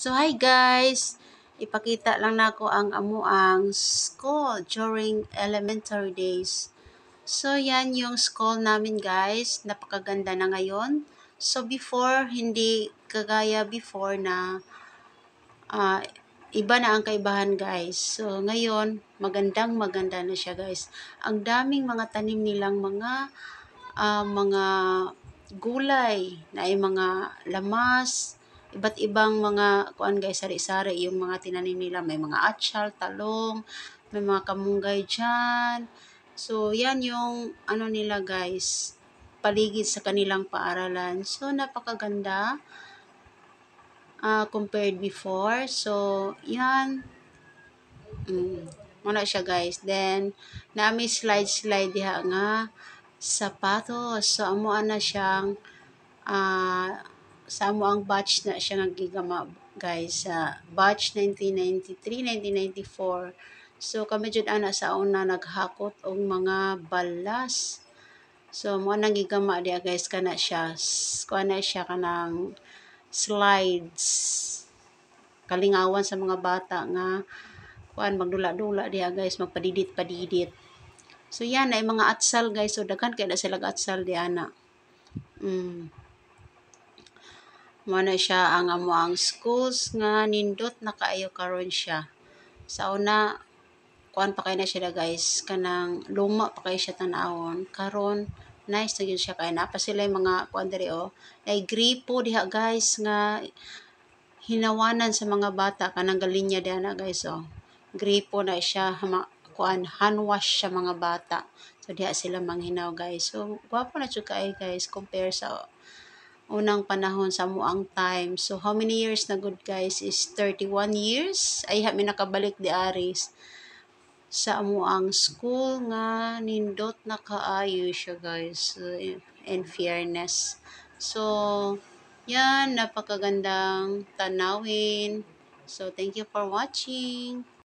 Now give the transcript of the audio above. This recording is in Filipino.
So hi guys, ipakita lang nako ang amuang school during elementary days. So yan yung school namin guys, napakaganda na ngayon. So before, hindi kagaya before na ah, iba na ang kaibahan guys. So ngayon, magandang maganda na siya guys. Ang daming mga tanim nilang mga gulay na ay mga lamas, iba't ibang mga kuan guys, sari-sari yung mga tinanim nila. May mga atsyal, talong, may mga kamunggay dyan. So, yan yung ano nila guys, paligid sa kanilang paaralan. So, napakaganda compared before. So, yan. Muna siya guys. Then, nami slide diha nga sapatos. So, amuan na siyang sa amo ang batch na siya nga gigama guys sa batch 1993 1994. So kami jud ana sa una naghakot og mga balas. So mo nang gigama dia guys kana siya kana siya kanang slides, kalingawan sa mga bata nga kuan magdula-dula dia guys, magpadidit-padidit. So yan ay mga atsal guys, so daghan kay na sila atsal di ana. Muna siya ang amuang schools nga nindot na kaayo karon siya. Sa una, kuan pa kay na siya guys, kanang luma pa kay siya tanawon. Karon, nice na yun siya kay na pa sila yung mga kuan diri ay gripo diha guys nga hinawanan sa mga bata kanang galinya diha na guys Gripo na siya kuan hand wash sa mga bata. So diha sila manghinaw guys. So gwapo na jud kay guys compare sa unang panahon sa muang time. So, how many years na good guys is 31 years. Ay, mi nakabalik di aris sa amuang school nga nindot na kaayo siya guys. In fairness. So, yan, napakagandang tanawin. So, thank you for watching.